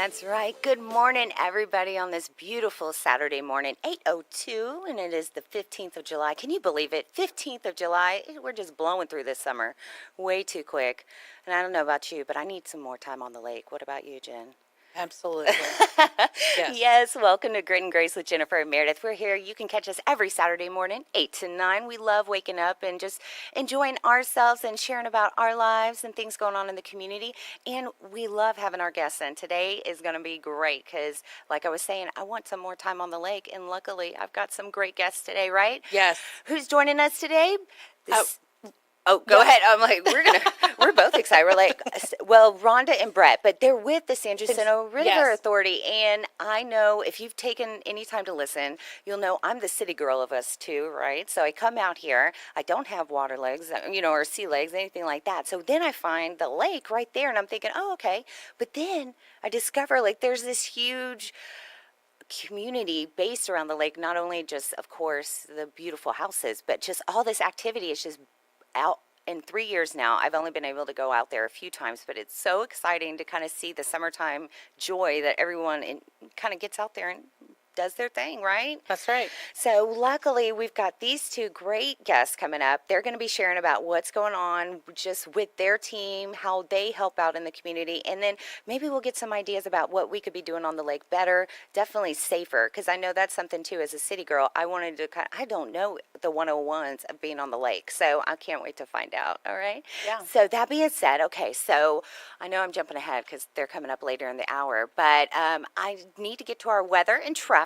That's right. Good morning, everybody, on this beautiful Saturday morning, 8:02, and it is the 15th of July. Can you believe it? 15th of July. We're just blowing through this summer way too quick. And I don't know about you, but I need some more time on the lake. What about you, Jen? Absolutely. Yes. Yes, welcome to Grit and Grace with Jennifer and Merideth. We're here. You can catch us every Saturday morning, 8 to 9. We love waking up and just enjoying ourselves and sharing about our lives and things going on in the community. And we love having our guests in. Today is going to be great because, like I was saying, I want some more time on the lake. And luckily, I've got some great guests today, right? Yes. Who's joining us today? Oh, go ahead. I'm like, we're both excited. We're like, well, Rhonda and Brett, but they're with the San Jacinto River Authority. And I know if you've taken any time to listen, you'll know I'm the city girl of us too, right? So I come out here. I don't have water legs, or sea legs, anything like that. So then I find the lake right there and I'm thinking, oh, okay. But then I discover like there's this huge community based around the lake, not only just, of course, the beautiful houses, but just all this activity is just out. In 3 years now, I've only been able to go out there a few times, but it's so exciting to kind of see the summertime joy that everyone kind of gets out there and does their thing, right? That's right. So luckily, we've got these two great guests coming up. They're going to be sharing about what's going on just with their team, how they help out in the community, and then maybe we'll get some ideas about what we could be doing on the lake better, definitely safer, because I know that's something too. As a city girl, I wanted to I don't know the 101s of being on the lake, so I can't wait to find out, all right? Yeah. So that being said, okay, so I know I'm jumping ahead because they're coming up later in the hour, but I need to get to our weather and traffic.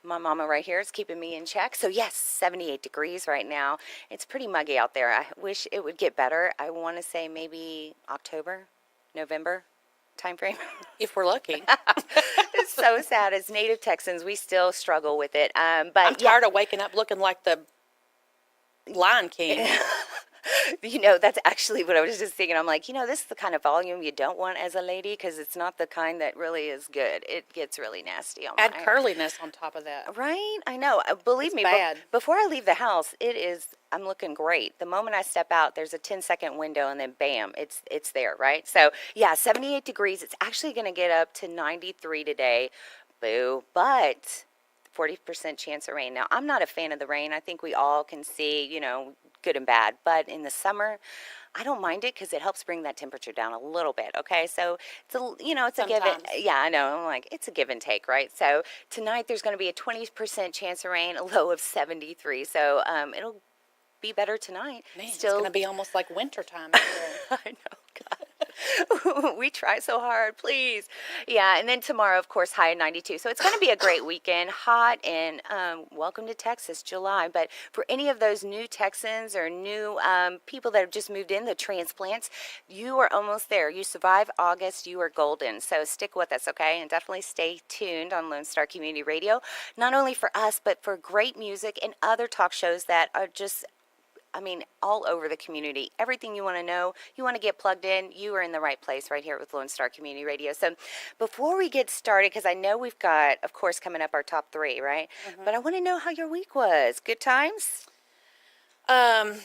My mama right here is keeping me in check. So yes, 78 degrees right now. It's pretty muggy out there. I wish it would get better. I want to say maybe October, November time frame. If we're lucky. It's so sad. As native Texans, we still struggle with it. But I'm tired of waking up looking like the Lion King. That's actually what I was just thinking. I'm like, this is the kind of volume you don't want as a lady because it's not the kind that really is good. It gets really nasty on Add my curliness on top of that. Right? I know. Believe It's me, bad. Before I leave the house, I'm looking great. The moment I step out, there's a 10-second window and then bam, it's there, right? So, yeah, 78 degrees. It's actually going to get up to 93 today. Boo. But 40% chance of rain. Now, I'm not a fan of the rain. I think we all can see, good and bad. But in the summer, I don't mind it because it helps bring that temperature down a little bit. Okay, so it's a give and yeah, I know. I'm like it's a give and take, right? So tonight there's going to be a 20% chance of rain, a low of 73. So it'll be better tonight. Man, Still, it's going to be almost like winter time out there. I know. God. We try so hard, please. Yeah, and then tomorrow, of course, high of 92. So it's going to be a great weekend, hot, and welcome to Texas, July. But for any of those new Texans or new people that have just moved in, the transplants, you are almost there. You survive August, you are golden. So stick with us, okay? And definitely stay tuned on Lone Star Community Radio, not only for us, but for great music and other talk shows that are just all over the community. Everything you want to know, you want to get plugged in, you are in the right place right here with Lone Star Community Radio. So before we get started, because I know we've got, of course, coming up our top 3, right? Mm-hmm. But I want to know how your week was. Good times? Uh-oh.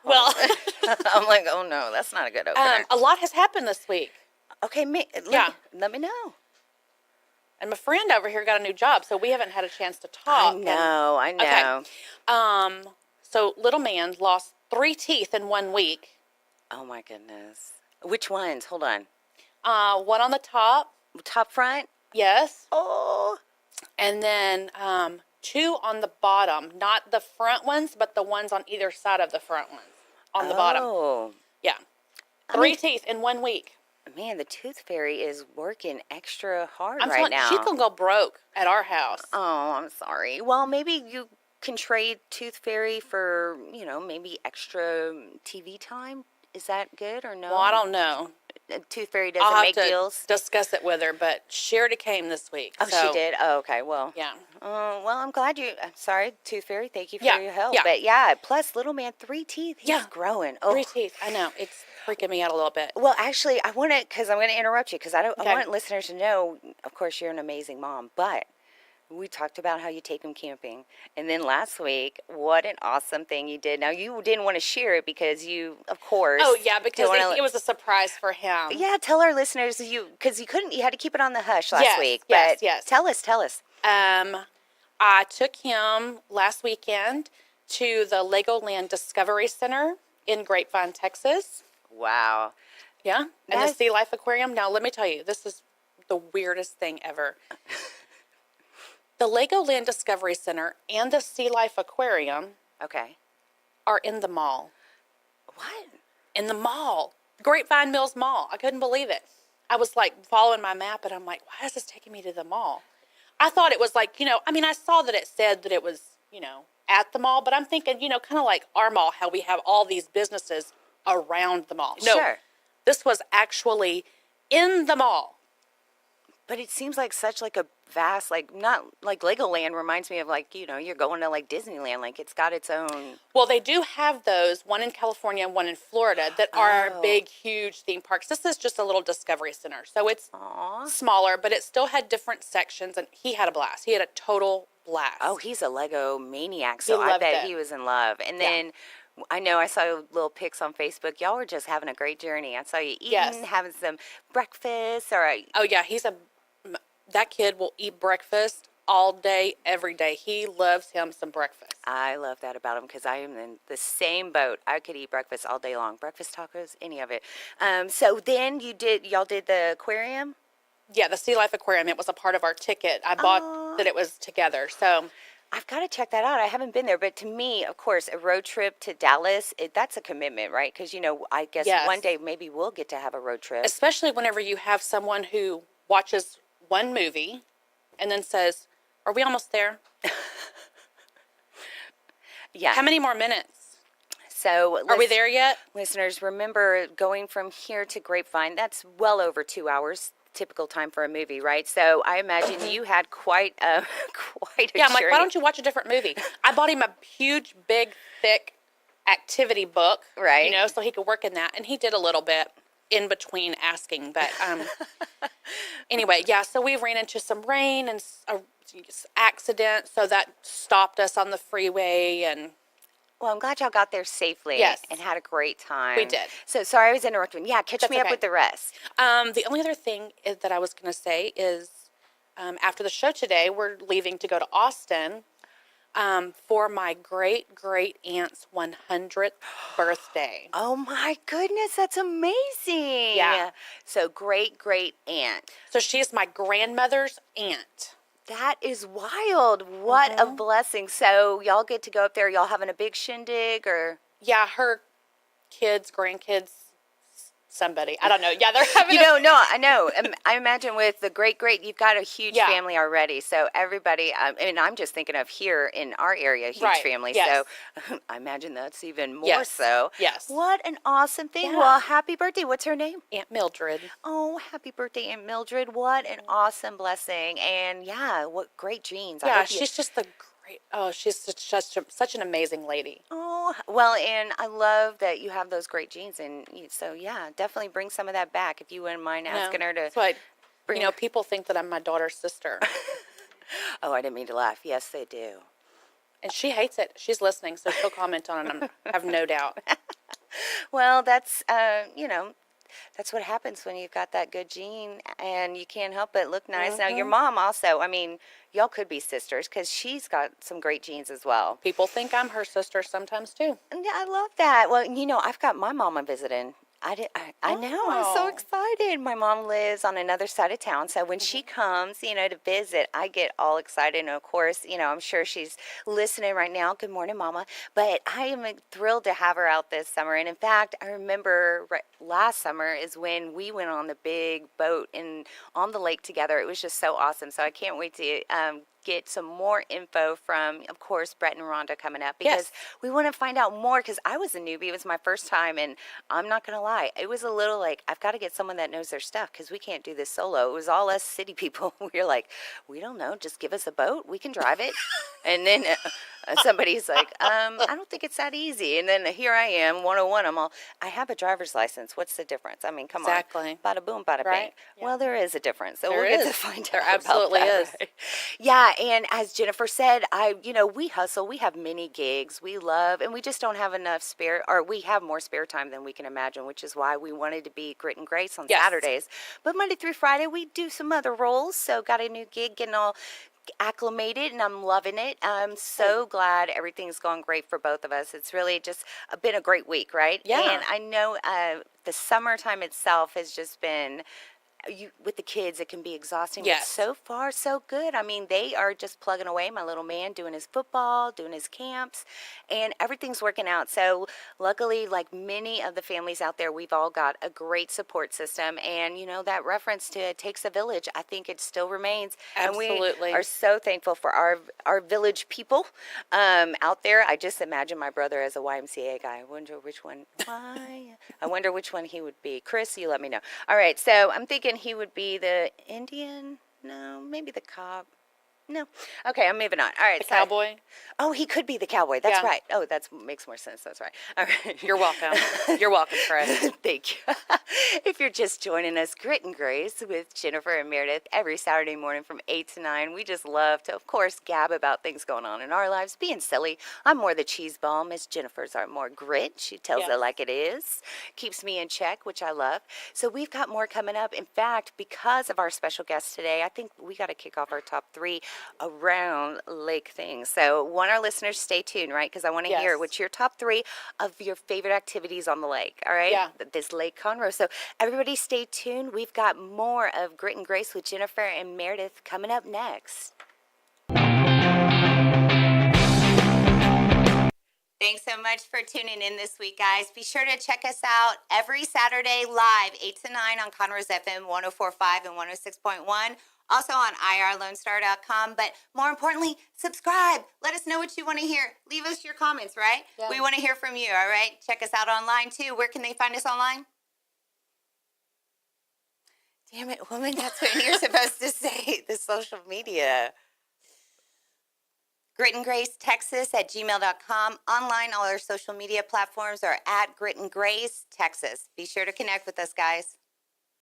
Well. I'm like, oh no, that's not a good opener. A lot has happened this week. Okay, let me know. And my friend over here got a new job, so we haven't had a chance to talk. I know. Okay. So little man lost 3 teeth in 1 week. Oh my goodness. Which ones? Hold on. One on the top. Top front? Yes. Oh. And then 2 on the bottom. Not the front ones, but the ones on either side of the front ones. On the bottom. Oh. Yeah. 3 teeth in 1 week. Man, the tooth fairy is working extra hard I'm right now. She can go broke at our house. Oh, I'm sorry. Well, maybe you can trade tooth fairy for, maybe extra TV time. Is that good or no? Well, I don't know. Tooth fairy doesn't make deals? Discuss it with her, but she already came this week. Oh, she did? Oh, okay. Well. Yeah. Well, I'm glad I'm sorry, tooth fairy. Thank you for your help. Yeah. But yeah, plus little man, 3 teeth. He's growing. Oh. 3 teeth. I know. It's freaking me out a little bit. Well, actually, I want to, because I'm going to interrupt you, because I want listeners to know, of course, you're an amazing mom, but We talked about how you take them camping. And then last week, what an awesome thing you did. Now, you didn't want to share it because you, of course. Oh, yeah, because don't wanna- it was a surprise for him. Yeah, tell our listeners, because you had to keep it on the hush last week. Yes, But yes. Tell us. I took him last weekend to the Legoland Discovery Center in Grapevine, Texas. Wow. Yeah, and the Sea Life Aquarium. Now, let me tell you, this is the weirdest thing ever. The Legoland Discovery Center and the Sea Life Aquarium are in the mall. What? In the mall. Grapevine Mills Mall. I couldn't believe it. I was like following my map and I'm like, why is this taking me to the mall? I thought it was like, I saw that it said that it was, at the mall, but I'm thinking, kind of like our mall, how we have all these businesses around the mall. No, Sure. This was actually in the mall. But it seems like such like a vast, like not like Legoland reminds me of like, you're going to like Disneyland. Like it's got its own. Well, they do have those, one in California and one in Florida, that are big, huge theme parks. This is just a little Discovery Center. So it's smaller, but it still had different sections, and he had a blast. He had a total blast. Oh, he's a Lego maniac, so I bet he was in love. And then I know I saw little pics on Facebook. Y'all were just having a great journey. I saw you eating, having some breakfast. Oh, yeah, that kid will eat breakfast all day, every day. He loves him some breakfast. I love that about him because I am in the same boat. I could eat breakfast all day long. Breakfast tacos, any of it. So then y'all did the aquarium? Yeah, the Sea Life Aquarium. It was a part of our ticket. I bought that it was together. So I've got to check that out. I haven't been there. But to me, of course, a road trip to Dallas, that's a commitment, right? Because, I guess one day maybe we'll get to have a road trip. Especially whenever you have someone who watches one movie and then says, are we almost there? Yeah. How many more minutes? So are we there yet? Listeners, remember going from here to Grapevine, that's well over 2 hours. Typical time for a movie, right? So I imagine you had quite a Yeah, I'm journey. like, why don't you watch a different movie? I bought him a huge, big, thick activity book, right? So he could work in that, and he did a little bit in between asking. But anyway, yeah. So we ran into some rain and a accident, so that stopped us on the freeway. And well, I'm glad y'all got there safely and had a great time. We did. So sorry I was interrupting. Yeah, catch me up with the rest. The only other thing that I was going to say is after the show today, we're leaving to go to Austin for my great-great-aunt's 100th birthday. Oh, my goodness. That's amazing. Yeah. So great-great-aunt. So she's my grandmother's aunt. That is wild. What a blessing. So y'all get to go up there. Y'all having a big shindig or? Yeah, her kids, grandkids, somebody. I don't know. Yeah, they're having no, I know. I imagine with the great, you've got a huge family already. So everybody, and I'm just thinking of here in our area, huge family. Yes. So I imagine that's even more so. Yes. What an awesome thing. Yeah. Well, happy birthday. What's her name? Aunt Mildred. Oh, happy birthday, Aunt Mildred. What an awesome blessing. And yeah, what great genes. Yeah, she's just the great. Oh, she's such an amazing lady. Oh, well, and I love that you have those great genes. And so, yeah, definitely bring some of that back if you wouldn't mind asking her to. So people think that I'm my daughter's sister. Oh, I didn't mean to laugh. Yes, they do. And she hates it. She's listening, so she'll comment on it, I have no doubt. Well, that's, that's what happens when you've got that good gene and you can't help but look nice. Now, your mom also, y'all could be sisters because she's got some great genes as well. People think I'm her sister sometimes, too. Yeah, I love that. Well, I've got my mama visiting. I know. I'm so excited. My mom lives on another side of town. So when she comes, to visit, I get all excited. And of course, I'm sure she's listening right now. Good morning, Mama. But I am thrilled to have her out this summer. And in fact, I remember last summer is when we went on the big boat on the lake together. It was just so awesome. So I can't wait to get some more info from, of course, Brett and Rhonda coming up because we want to find out more because I was a newbie. It was my first time, and I'm not going to lie. It was a little like, I've got to get someone that knows their stuff because we can't do this solo. It was all us city people. We were like, we don't know. Just give us a boat. We can drive it. And then Somebody's like, I don't think it's that easy. And then here I am, 101. I have a driver's license. What's the difference? I mean, come Exactly. on. Bada boom, bada bing. Right. Yeah. Well, there is a difference. So There we'll get to is. find There out absolutely about that, is. right? Yeah. And as Jennifer said, we hustle. We have many gigs. We love, and we just don't have enough spare, or we have more spare time than we can imagine, which is why we wanted to be Grit and Grace on Yes. Saturdays. But Monday through Friday, we do some other roles. So got a new gig, getting all acclimated, and I'm loving it. I'm so glad everything's gone great for both of us. It's really just been a great week, right? Yeah. And I know the summertime itself has just been. With the kids, it can be exhausting. Yes. But so far, so good. I mean, they are just plugging away. My little man doing his football, doing his camps, and everything's working out. So luckily, like many of the families out there, we've all got a great support system. And, that reference to it takes a village, I think it still remains. Absolutely. And we are so thankful for our village people out there. I just imagine my brother as a YMCA guy. I wonder which one. I wonder which one he would be. Chris, you let me know. All right, so I'm thinking he would be the Indian. No, maybe the cop. No. Okay, I'm moving on. All right. The cowboy? Oh, he could be the cowboy. That's Yeah. right. Oh, that makes more sense. That's right. All right. You're welcome. You're welcome, Chris. Thank you. If you're just joining us, Grit and Grace with Jennifer and Meredith every Saturday morning from 8 to 9. We just love to, of course, gab about things going on in our lives, being silly. I'm more the cheese ball. Miss Jennifer's are more grit. She tells Yes. it like it is. Keeps me in check, which I love. So we've got more coming up. In fact, because of our special guest today, I think we got to kick off our top 3 around lake things. So want our listeners stay tuned, right? Because I want to Yes. hear what's your top 3 of your favorite activities on the lake. All right. Yeah. This Lake Conroe. So everybody stay tuned. We've got more of Grit and Grace with Jennifer and Meredith coming up next. Thanks so much for tuning in this week, guys. Be sure to check us out every Saturday live, 8 to 9 on Conroe's FM 104.5 and 106.1. Also on irlonestar.com. But more importantly, subscribe. Let us know what you want to hear. Leave us your comments, right? Yeah. We want to hear from you, all right? Check us out online, too. Where can they find us online? Damn it, woman, that's what you're supposed to say, the social media. Grit and Grace Texas at gmail.com. Online, all our social media platforms are at Grit and Grace Texas. Be sure to connect with us, guys.